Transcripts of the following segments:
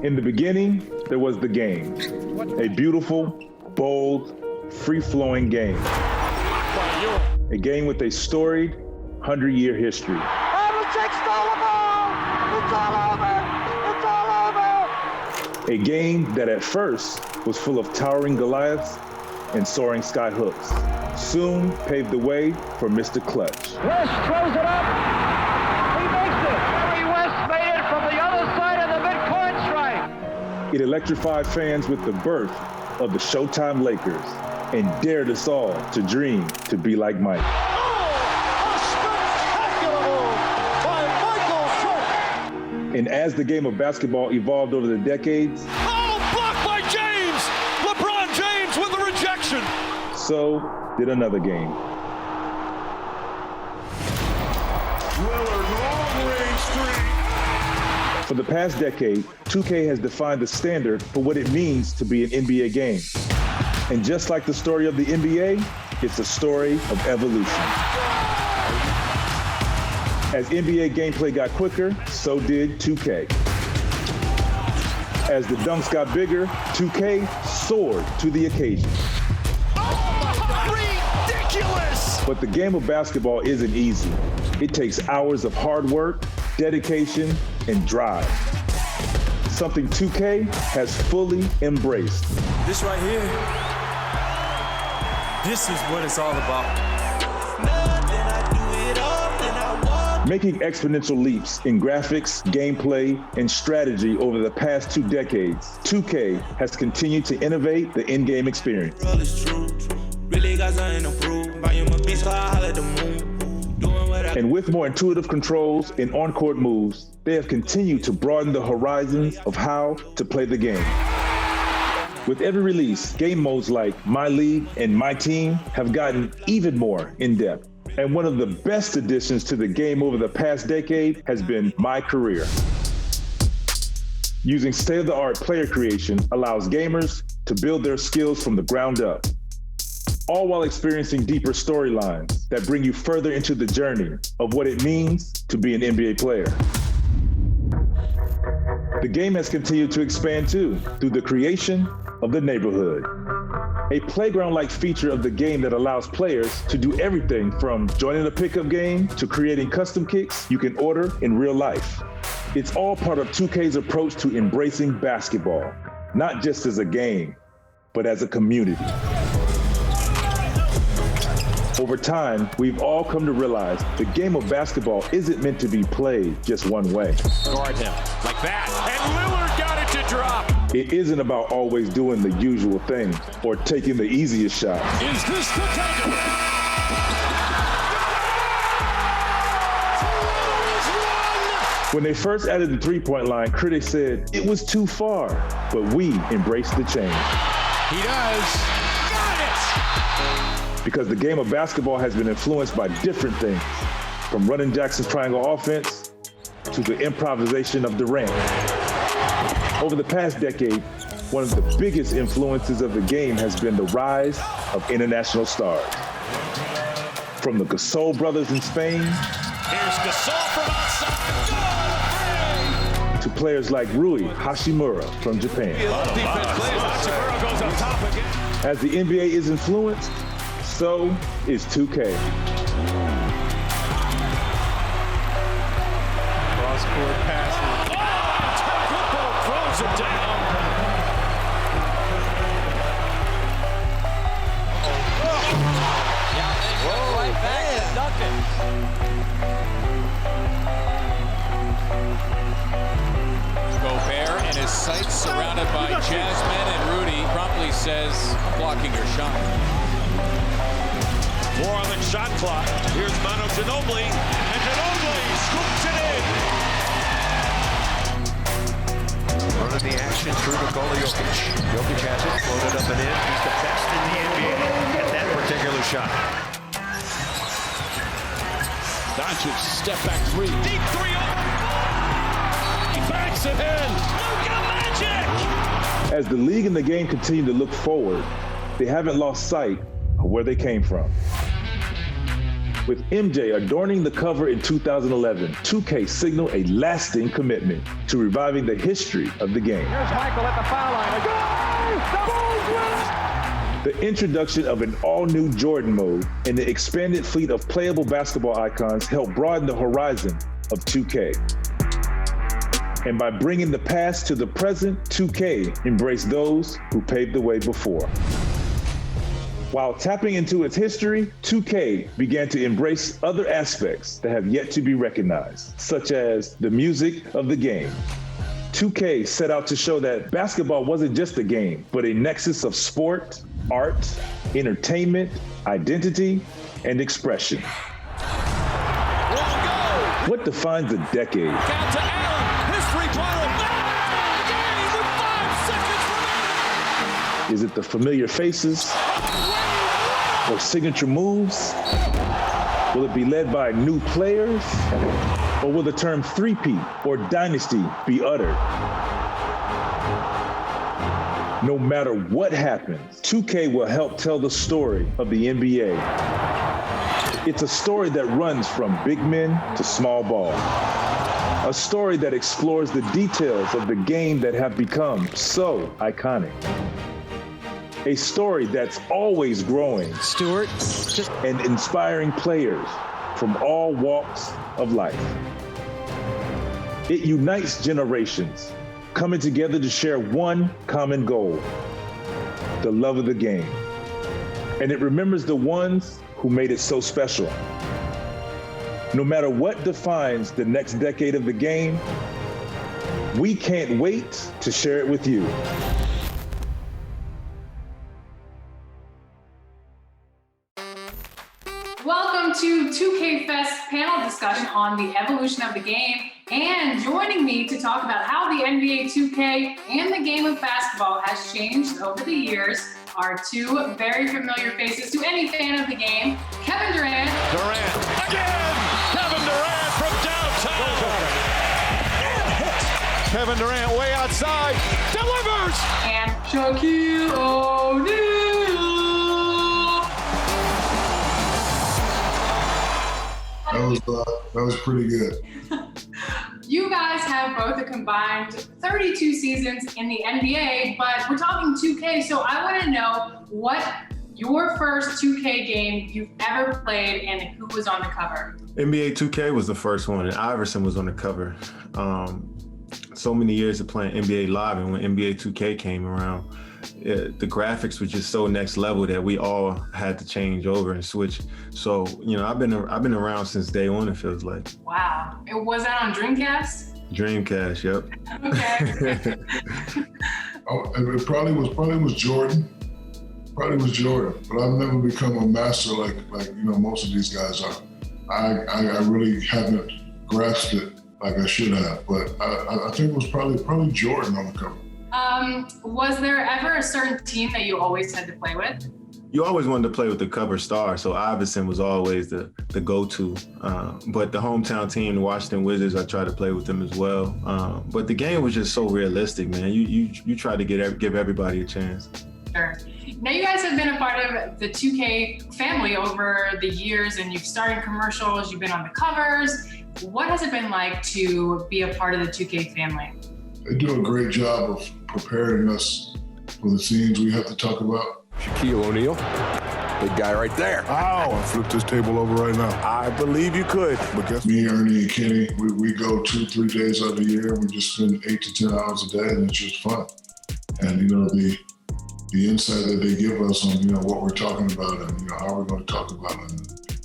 In the beginning, there was the game. A beautiful, bold, free-flowing game. A game with a storied 100-year history. A game that at first was full of towering Goliaths and soaring sky hooks. Soon paved the way for Mr. Clutch. West throws it up. He makes it. Harry West made it from the other side of the midcourt stripe. It electrified fans with the birth of the Showtime Lakers and dared us all to dream to be like Mike. Oh, a spectacular move by Michael Jordan. And as the game of basketball evolved over the decades, Blocked by James! LeBron James with the rejection! so did another game. Lillard, long-range three. For the past decade, 2K has defined the standard for what it means to be an NBA game. And just like the story of the NBA, it's a story of evolution. As NBA gameplay got quicker, so did 2K. As the dunks got bigger, 2K soared to the occasion. Ridiculous! But the game of basketball isn't easy. It takes hours of hard work, dedication, and drive. Something 2K has fully embraced. This right here, this is what it's all about. Making exponential leaps in graphics, gameplay, and strategy over the past 2 decades, 2K has continued to innovate the in-game experience. And with more intuitive controls and on-court moves, they have continued to broaden the horizons of how to play the game. With every release, game modes like My League and My Team have gotten even more in-depth. And one of the best additions to the game over the past decade has been My Career. Using state-of-the-art player creation allows gamers to build their skills from the ground up, all while experiencing deeper storylines that bring you further into the journey of what it means to be an NBA player. The game has continued to expand too, through the creation of the neighborhood. A playground-like feature of the game that allows players to do everything from joining a pickup game to creating custom kicks you can order in real life. It's all part of 2K's approach to embracing basketball, not just as a game, but as a community. Over time, we've all come to realize the game of basketball isn't meant to be played just one way. Guard him like that, and Lillard got it to drop. It isn't about always doing the usual thing or taking the easiest shot. Is this the takeaway? When they first added the three-point line, critics said it was too far, but we embraced the change. He does. Got it! Because the game of basketball has been influenced by different things, from running Jackson's triangle offense to the improvisation of Durant. Over the past decade, one of the biggest influences of the game has been the rise of international stars. From the Gasol brothers in Spain, Here's Gasol from outside. to players like Rui Hashimura from Japan. Defense plays. Hachimura goes on top again. As the NBA is influenced, so is 2K. Cross-court passes. Throws it down. Right back to Duncan. Gobert and his sights surrounded by Jasmine, and Rudy promptly says, I'm blocking your shot. 4 on the shot clock. Here's Manu Ginobili, and Ginobili scoops it in. Running the action through Nikola Jokic. Jokic has it, floated up and in. He's the best in the NBA at that particular shot. Doncic, step back three. Deep three. He banks it in. Luka Magic! As the league and the game continue to look forward, they haven't lost sight of where they came from. With MJ adorning the cover in 2011, 2K signaled a lasting commitment to reviving the history of the game. Here's Michael at the foul line. The introduction of an all-new Jordan mode and the expanded fleet of playable basketball icons helped broaden the horizon of 2K. And by bringing the past to the present, 2K embraced those who paved the way before. While tapping into its history, 2K began to embrace other aspects that have yet to be recognized, such as the music of the game. 2K set out to show that basketball wasn't just a game, but a nexus of sport, art, entertainment, identity, and expression. What defines a decade? Count to Allen. His three-pointer. Game with 5 seconds remaining. Is it the familiar faces or signature moves? Will it be led by new players? Or will the term three-peat or dynasty be uttered? No matter what happens, 2K will help tell the story of the NBA. It's a story that runs from big men to small ball. A story that explores the details of the game that have become so iconic. A story that's always growing. Stewart. And inspiring players from all walks of life. It unites generations, coming together to share one common goal, the love of the game. And it remembers the ones who made it so special. No matter what defines the next decade of the game, we can't wait to share it with you. Welcome to 2KFest panel discussion on the evolution of the game. And joining me to talk about how the NBA 2K and the game of basketball has changed over the years are two very familiar faces to any fan of the game. Kevin Durant. Durant again. Kevin Durant from downtown. Kevin Durant way outside. Delivers. And Shaquille O'Neal. That was pretty good. You guys have both a combined 32 seasons in the NBA, but we're talking 2K, so I want to know what your first 2K game you've ever played and who was on the cover. NBA 2K was the first one, and Iverson was on the cover. So many years of playing NBA Live, and when NBA 2K came around, the graphics were just so next level that we all had to change over and switch. So, you know, I've been around since day one, it feels like. Wow. Was that on Dreamcast? Dreamcast, yep. Okay. It probably was Jordan. Probably was Jordan, but I've never become a master like you know most of these guys are. I really haven't grasped it like I should have, but I think it was probably Jordan on the cover. Was there ever a certain team that you always had to play with? You always wanted to play with the cover star, so Iverson was always the go-to. But the hometown team, the Washington Wizards, I tried to play with them as well. But the game was just so realistic, man. You try to give everybody a chance. Sure. Now you guys have been a part of the 2K family over the years, and you've starred in commercials, you've been on the covers. What has it been like to be a part of the 2K family? They do a great job of preparing us for the scenes we have to talk about. Shaquille O'Neal, big guy right there. Ow! I flipped this table over right now. I believe you could. But guess me, Ernie, and Kenny, we go 2-3 days out of the year. We just spend 8 to 10 hours a day, and it's just fun. And you know the insight that they give us on what we're talking about and how we're going to talk about it.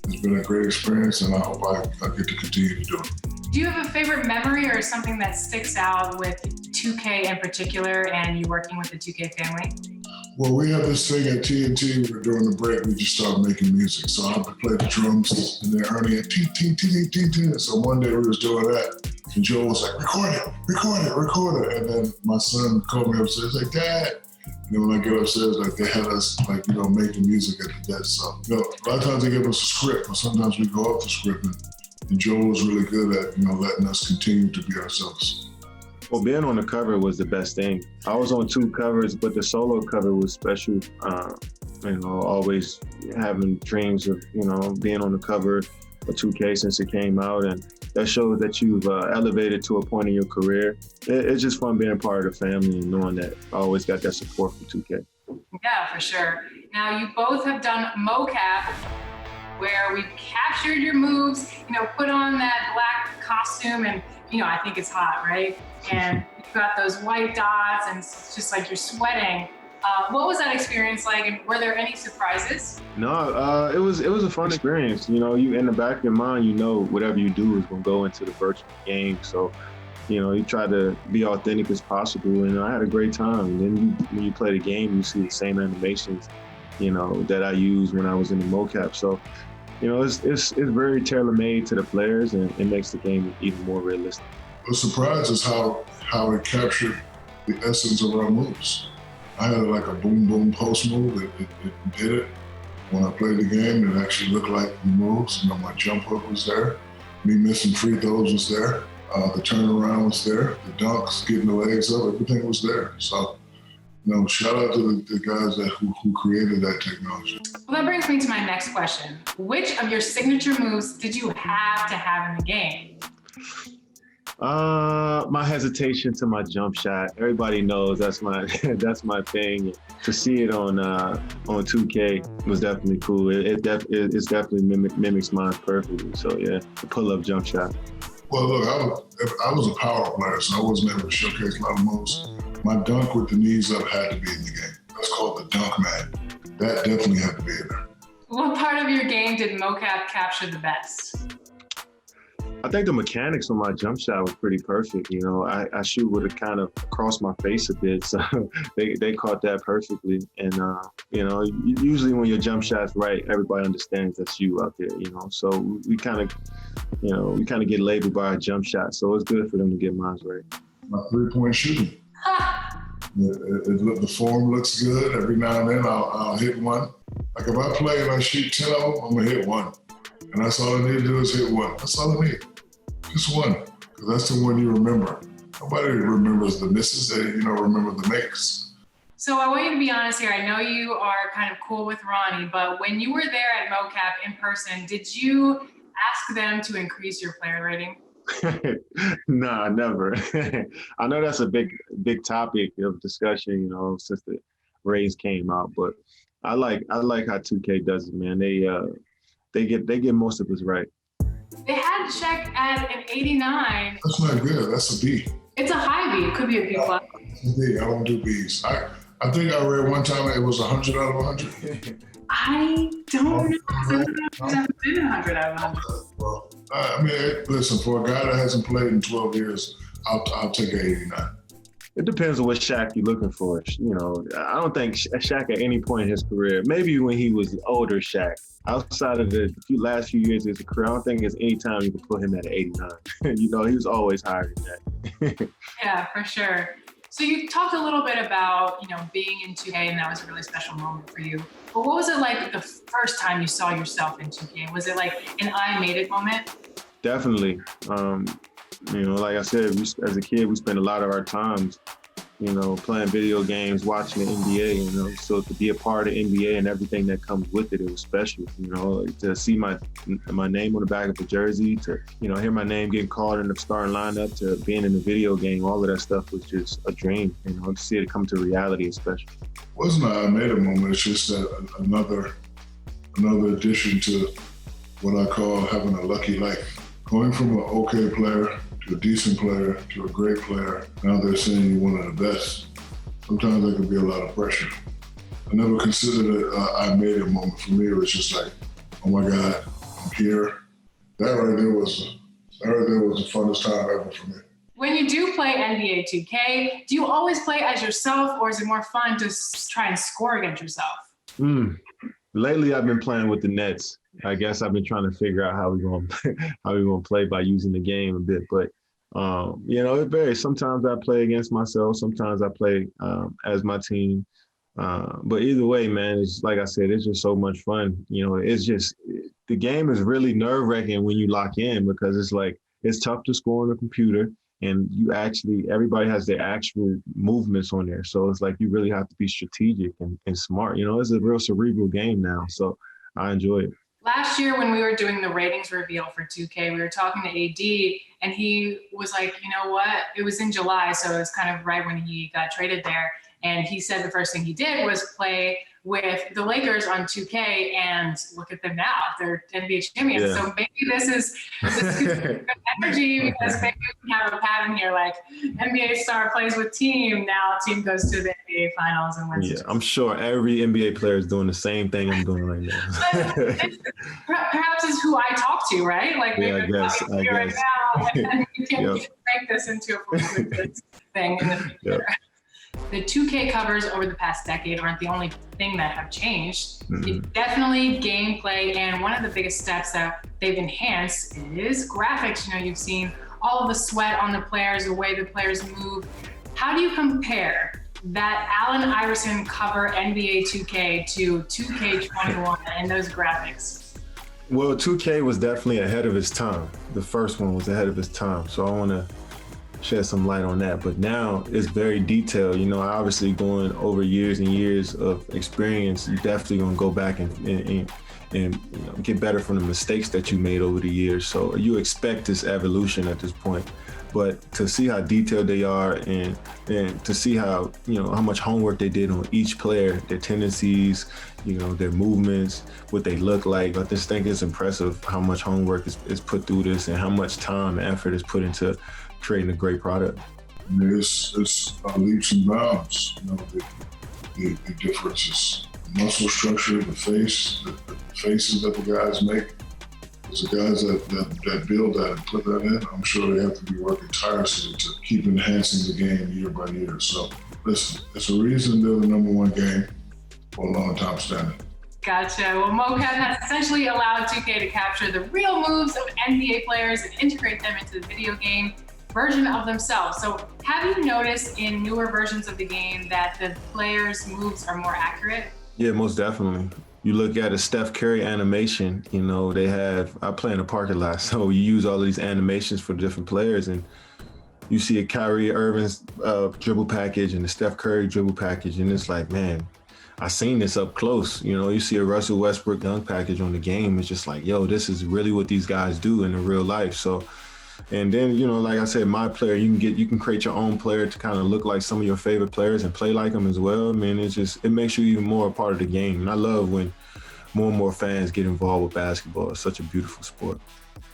It's been a great experience, and I hope I get to continue to do it. Do you have a favorite memory or something that sticks out with 2K in particular and you working with the 2K family? Well, we have this thing at TNT where during the break we just start making music. So I would play the drums and then Ernie had ting. So one day we was doing that and Joe was like, record it. And then my son called me upstairs like, Dad. And then when I get upstairs, like they had us making music at the desk. So a lot of times they give us a script, but sometimes we go off the script. And Joe was really good at letting us continue to be ourselves. Well, being on the cover was the best thing. I was on 2 covers, but the solo cover was special. always having dreams of, being on the cover of 2K since it came out. And that shows that you've elevated to a point in your career. It's just fun being a part of the family and knowing that I always got that support from 2K. Yeah, for sure. Now, you both have done Mocap, where we've captured your moves, put on that black costume, and, I think it's hot, right? And you've got those white dots, and it's just like you're sweating. What was that experience like, and were there any surprises? No, it was a fun experience. You in the back of your mind, whatever you do is going to go into the virtual game. So, you try to be authentic as possible, and I had a great time. And then when you play the game, you see the same animations, that I used when I was in the mocap. So, it's very tailor-made to the players, and it makes the game even more realistic. The surprise is how it captured the essence of our moves. I had like a boom boom post move. It did it. When I played the game, it actually looked like the moves. My jump hook was there. Me missing free throws was there. The turnaround was there. The dunks, getting the legs up, everything was there. So, shout out to the guys who created that technology. Well, that brings me to my next question. Which of your signature moves did you have to have in the game? My hesitation to my jump shot. Everybody knows that's my thing. To see it on 2K was definitely cool. It's definitely mimics mine perfectly. So yeah, the pull-up jump shot. Well, look, I was a power player, so I wasn't able to showcase a lot of moves. My dunk with the knees up had to be in the game. That's called the dunk man. That definitely had to be in there. What part of your game did Mocap capture the best? I think the mechanics on my jump shot was pretty perfect. I shoot with it kind of across my face a bit, so they caught that perfectly. And usually when your jump shot's right, everybody understands that's you out there. So we kind of get labeled by our jump shot. So it's good for them to get mine right. My 3-point shooting. The form looks good. Every now and then I'll hit one. Like if I play and I shoot 10 of them, I'm gonna hit one. And that's all I need to do is hit one. That's all I need. Just one. Because that's the one you remember. Nobody remembers the misses. They remember the makes. So I want you to be honest here. I know you are kind of cool with Ronnie, but when you were there at Mocap in person, did you ask them to increase your player rating? Nah, never. I know that's a big topic of discussion, since the ratings came out. But I like how 2K does it, man. They get most of us right. They had Shaq at an 89. That's not good. That's a B. It's a high B. It could be a B plus. It's a B. I don't do Bs. I think I read one time it was 100 out of 100. I don't know. I've never been 100 out of 100. Well, listen, for a guy that hasn't played in 12 years, I'll take an 89. It depends on what Shaq you're looking for. I don't think Shaq at any point in his career, maybe when he was older Shaq, outside of the last few years of his career, I don't think there's any time you can put him at an 89. He was always higher than that. Yeah, for sure. So you talked a little bit about, being in 2K, and that was a really special moment for you. But what was it like the first time you saw yourself in 2K? Was it like an I made it moment? Definitely. Like I said, as a kid, we spent a lot of our times, playing video games, watching the NBA, so to be a part of the NBA and everything that comes with it, it was special, to see my name on the back of the jersey, to, hear my name getting called in the starting lineup, to being in the video game, all of that stuff was just a dream, to see it come to reality is special. It wasn't an I made it moment, it's just another addition to what I call having a lucky life. Going from an okay player to a decent player to a great player, now they're saying you're one of the best. Sometimes there can be a lot of pressure. I never considered it I made it moment. For me, it was just like, oh my God, I'm here. That right there was the funnest time ever for me. When you do play NBA 2K, do you always play as yourself, or is it more fun to try and score against yourself? Lately, I've been playing with the Nets. I guess I've been trying to figure out how we're gonna play by using the game a bit. But it varies. Sometimes I play against myself. Sometimes I play as my team. But either way, man, it's like I said, it's just so much fun. It's just the game is really nerve-wracking when you lock in, because it's tough to score on the computer. and everybody has their actual movements on there. So it's like you really have to be strategic and smart. It's a real cerebral game now. So I enjoy it. Last year when we were doing the ratings reveal for 2K, we were talking to AD, and he was like, you know what? It was in July, so it was kind of right when he got traded there. And he said the first thing he did was play with the Lakers on 2K, and look at them now. They're NBA champions. Yeah. So maybe this is good energy, because maybe we have a pattern here, like NBA star plays with team, now team goes to the NBA finals and wins. Yeah, I'm sure every NBA player is doing the same thing I'm doing right now. Perhaps it's who I talk to, right? Like maybe I guess. Right now, and you can make this into a thing in the future. Yep. The 2K covers over the past decade aren't the only thing that have changed. It's definitely gameplay, and one of the biggest steps that they've enhanced is graphics. You've seen all of the sweat on the players, the way the players move. How do you compare that Allen Iverson cover NBA 2K to 2K21 and those graphics? Well, 2K was definitely ahead of its time. The first one was ahead of its time. So I want to shed some light on that. But now it's very detailed. Obviously going over years and years of experience, you're definitely going to go back and get better from the mistakes that you made over the years. So you expect this evolution at this point. But to see how detailed they are and to see how much homework they did on each player, their tendencies, their movements, what they look like, I just think it's impressive how much homework is put through this and how much time and effort is put into creating a great product. It's leaps and bounds. The differences, muscle structure, the face, the faces that the guys make. It's the guys that build that and put that in. I'm sure they have to be working tirelessly to keep enhancing the game year by year. So listen, it's a reason they're the #1 game for a long time standing. Gotcha. Well, Mocap has essentially allowed 2K to capture the real moves of NBA players and integrate them into the video game version of themselves. So have you noticed in newer versions of the game that the players' moves are more accurate? Yeah, most definitely. You look at a Steph Curry animation, I play in a parking lot, so you use all of these animations for different players, and you see a Kyrie Irving's dribble package and the Steph Curry dribble package, and it's like, man, I seen this up close. You see a Russell Westbrook dunk package on the game. It's just like, yo, this is really what these guys do in the real life. So, and then, like I said, my player, you can create your own player to kind of look like some of your favorite players and play like them as well. I mean, it makes you even more a part of the game. And I love when more and more fans get involved with basketball. It's such a beautiful sport.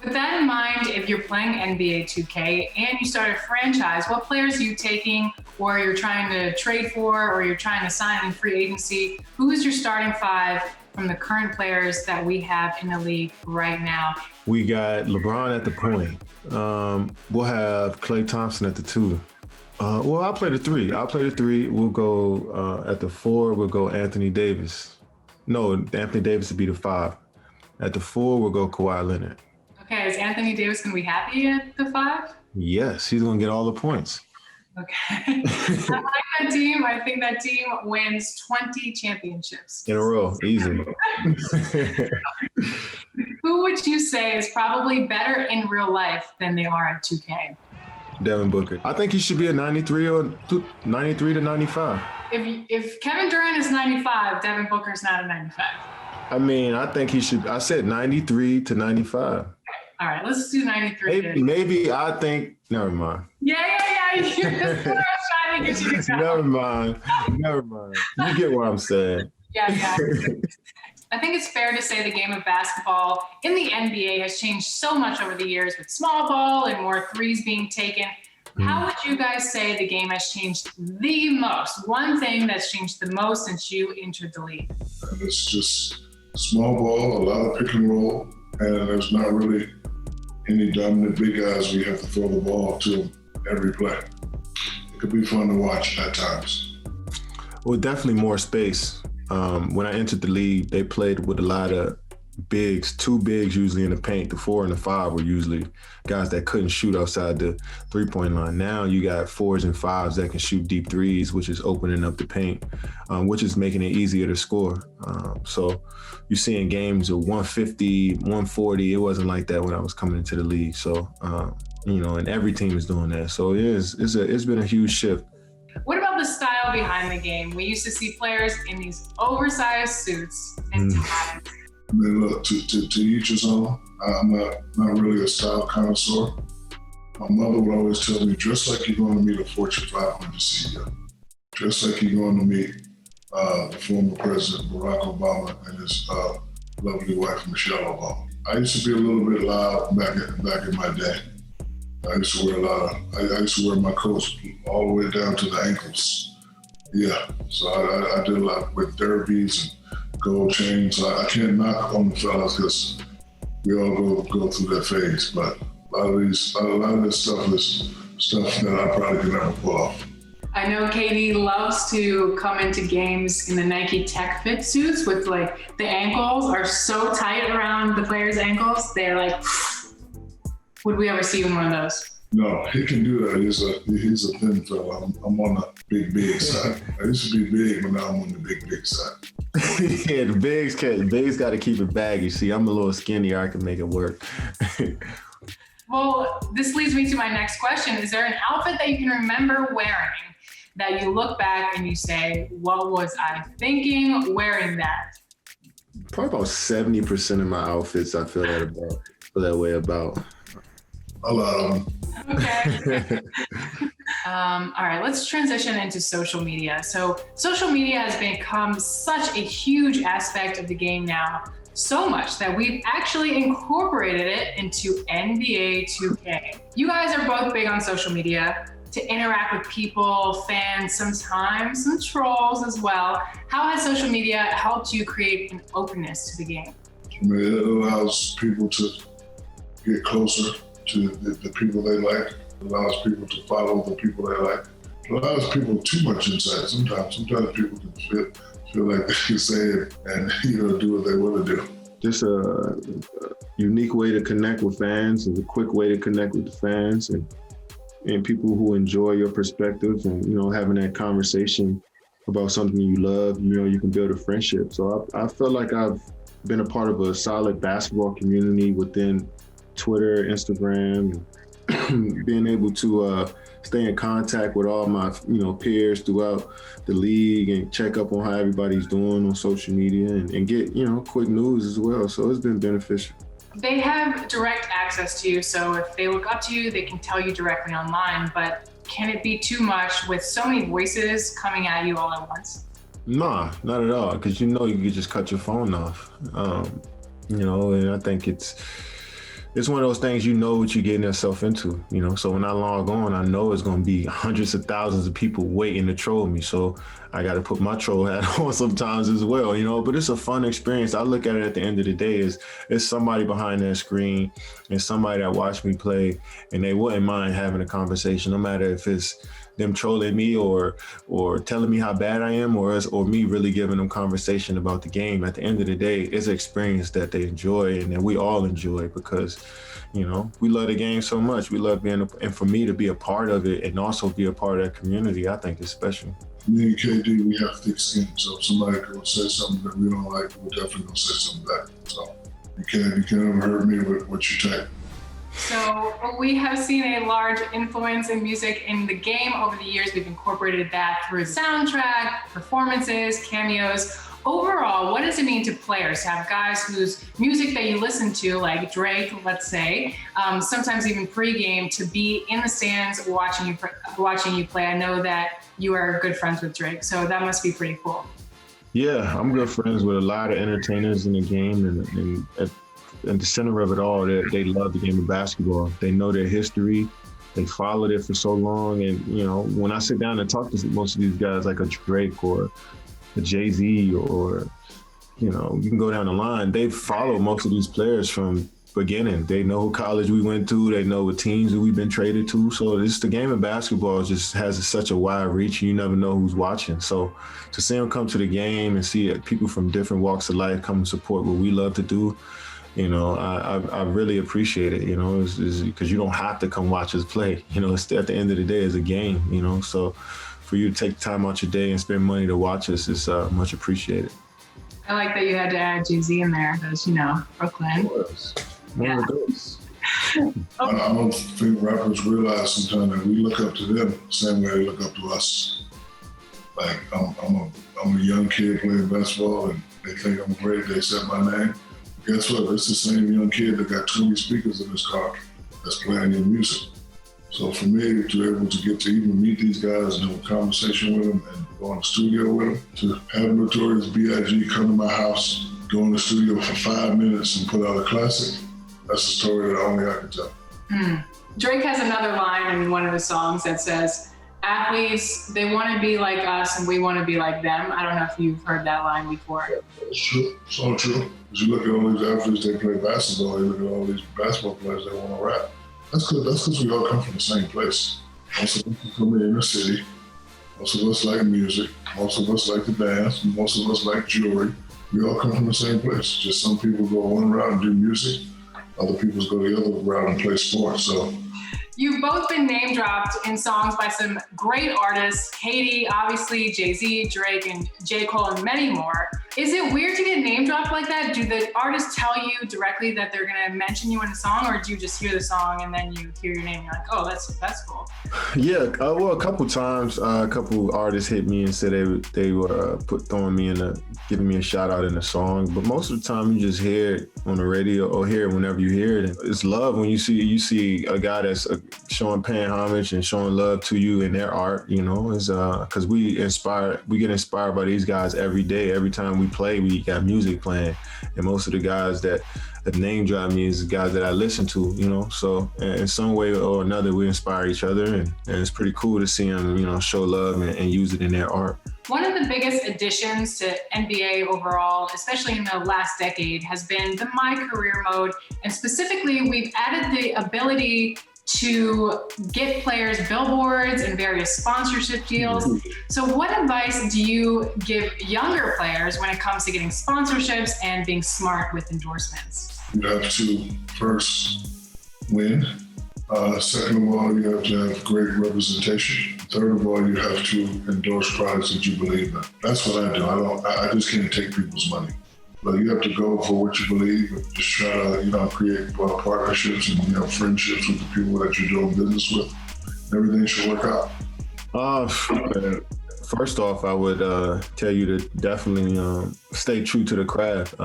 With that in mind, if you're playing NBA 2K and you start a franchise, what players are you taking, or you're trying to trade for, or you're trying to sign in free agency? Who is your starting 5 from the current players that we have in the league right now? We got LeBron at the point. We'll have Klay Thompson at the 2. I'll play the 3. We'll go at the 4. We'll go Anthony Davis. No, Anthony Davis would be the 5. At the 4, we'll go Kawhi Leonard. Okay, is Anthony Davis going to be happy at the 5? Yes, he's going to get all the points. Okay. I like that team. I think that team wins 20 championships. In a row, easy. Who would you say is probably better in real life than they are at 2K? Devin Booker. I think he should be a 93 to 95. If Kevin Durant is 95, Devin Booker's not a 95. I mean, I think he should. I said 93 to 95. All right, let's do 93. Maybe I think. Never mind. Yeah. You're just trying to get you to go. Never mind. You get what I'm saying. Yeah. I think it's fair to say the game of basketball in the NBA has changed so much over the years with small ball and more threes being taken. How would you guys say the game has changed the most? One thing that's changed the most since you entered the league? It's just small ball, a lot of pick and roll, and there's not really any dominant big guys we have to throw the ball to every play. It could be fun to watch at times. Well, definitely more space. When I entered the league, they played with a lot of bigs, 2 bigs usually in the paint. The 4 and the 5 were usually guys that couldn't shoot outside the 3-point line. Now you got 4s and 5s that can shoot deep threes, which is opening up the paint, which is making it easier to score. So you're seeing games of 150, 140. It wasn't like that when I was coming into the league. So and every team is doing that. So it's been a huge shift. What about the style behind the game? We used to see players in these oversized suits and ties. I mean, look, to each his own. I'm not really a style connoisseur. My mother would always tell me, dress like you're going to meet a Fortune 500 CEO. Dress like you're going to meet the former President Barack Obama and his lovely wife, Michelle Obama. I used to be a little bit loud back in my day. I used to wear I used to wear my coats all the way down to the ankles. Yeah, so I did a lot with derbies and gold chains. I can't knock on the fellas because we all go through that phase, but a lot of this stuff is stuff that I probably could never pull off. I know KD loves to come into games in the Nike Tech Fit suits with like the ankles are so tight around the players' ankles. They're like, would we ever see you in one of those? No, he can do that. He's a thin fella. I'm on the big side. I used to be big, but now I'm on the big side. Yeah, the bigs got to keep it baggy. See, I'm a little skinnier. I can make it work. Well, this leads me to my next question. Is there an outfit that you can remember wearing that you look back and you say, what was I thinking wearing that? Probably about 70% of my outfits I feel that way about. A lot of them. Okay. All right, let's transition into social media. So social media has become such a huge aspect of the game now, so much that we've actually incorporated it into NBA 2K. You guys are both big on social media to interact with people, fans, sometimes some trolls as well. How has social media helped you create an openness to the game? I mean, it allows people to get closer to the people they like. It allows people to follow the people they like. It allows people too much insight. Sometimes people can feel like they can say it and do what they want to do. Just a unique way to connect with fans, and a quick way to connect with the fans and people who enjoy your perspective, and having that conversation about something you love. You can build a friendship. So I feel like I've been a part of a solid basketball community within Twitter, Instagram, and being able to stay in contact with all my peers throughout the league and check up on how everybody's doing on social media and get quick news as well. So it's been beneficial. They have direct access to you, so if they look up to you, they can tell you directly online, but can it be too much with so many voices coming at you all at once? Nah, not at all, because you can just cut your phone off. And I think it's one of those things, what you're getting yourself into, So when I log on, I know it's going to be hundreds of thousands of people waiting to troll me. So I got to put my troll hat on sometimes as well, But it's a fun experience. I look at it at the end of the day as it's somebody behind that screen and somebody that watched me play, and they wouldn't mind having a conversation, no matter if it's them trolling me or telling me how bad I am or me really giving them conversation about the game. At the end of the day, it's an experience that they enjoy and that we all enjoy because, we love the game so much. We love and for me to be a part of it and also be a part of that community, I think is special. Me and KD, we have thick skin. So if somebody could say something that we don't like, we're definitely gonna say something back. So you can't ever hurt me with what you take. So we have seen a large influence in music in the game over the years. We've incorporated that through soundtrack, performances, cameos. Overall, what does it mean to players to have guys whose music that you listen to, like Drake, let's say, sometimes even pregame, to be in the stands watching you play? I know that you are good friends with Drake, so that must be pretty cool. Yeah, I'm good friends with a lot of entertainers in the game, and at the center of it all, they love the game of basketball. They know their history. They followed it for so long. And, when I sit down and talk to most of these guys, like a Drake or a Jay-Z or, you can go down the line, they follow most of these players from beginning. They know what college we went to. They know what teams that we've been traded to. So the game of basketball just has such a wide reach. You never know who's watching. So to see them come to the game and see people from different walks of life come and support what we love to do, I really appreciate it, because you don't have to come watch us play. It's at the end of the day, it's a game, so for you to take time out your day and spend money to watch us is much appreciated. I like that you had to add Jay-Z in there because, Brooklyn. One of those. I don't think rappers realize sometimes that we look up to them the same way they look up to us. Like, I'm a young kid playing basketball and they think I'm great, they accept my name. Guess what? It's the same young kid that got 20 speakers in his car that's playing your music. So for me, to be able to get to even meet these guys and have a conversation with them and go in the studio with them, to have Notorious B.I.G. come to my house, go in the studio for 5 minutes and put out a classic, that's a story that only I can tell. Drake has another line in one of his songs that says, athletes, they want to be like us and we want to be like them. I don't know if you've heard that line before. Yeah, it's true. It's all true. As you look at all these athletes, they play basketball, you look at all these basketball players, they want to rap. That's good. That's because we all come from the same place. Most of us come in the inner city. Most of us like music. Most of us like to dance. Most of us like jewelry. We all come from the same place. Just some people go one route and do music. Other people go the other route and play sports. So you've both been name dropped in songs by some great artists, Katy, obviously, Jay-Z, Drake, and J. Cole, and many more. Is it weird to get name dropped like that? Do the artists tell you directly that they're gonna mention you in a song, or do you just hear the song and then you hear your name and you're like, oh, that's cool? Yeah, well, a couple times, a couple artists hit me and said they were throwing me giving me a shout out in a song. But most of the time, you just hear it on the radio or hear it whenever you hear it. It's love when you see a guy that's paying homage and showing love to you in their art. You know, is because we get inspired by these guys every day. Every time we play, we got music playing, and most of the guys that name drop me is the guys that I listen to, you know. So in some way or another, we inspire each other, and it's pretty cool to see them, you know, show love and use it in their art. One of the biggest additions to NBA overall, especially in the last decade, has been the My Career mode. And specifically, we've added the ability to get players billboards and various sponsorship deals. So what advice do you give younger players when it comes to getting sponsorships and being smart with endorsements? You have to first win. Second of all, you have to have great representation. Third of all, you have to endorse products that you believe in. That's what I do. I just can't take people's money. But you have to go for what you believe and just try to, create partnerships and, friendships with the people that you're doing business with. Everything should work out. First off, I would tell you to definitely stay true to the craft.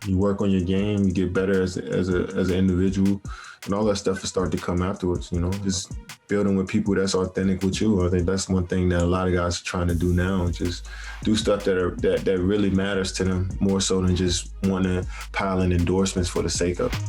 You work on your game, you get better as an individual, and all that stuff will start to come afterwards. You know, just building with people that's authentic with you. I think that's one thing that a lot of guys are trying to do now. Just do stuff that really matters to them more so than just wanting to pile in endorsements for the sake of it.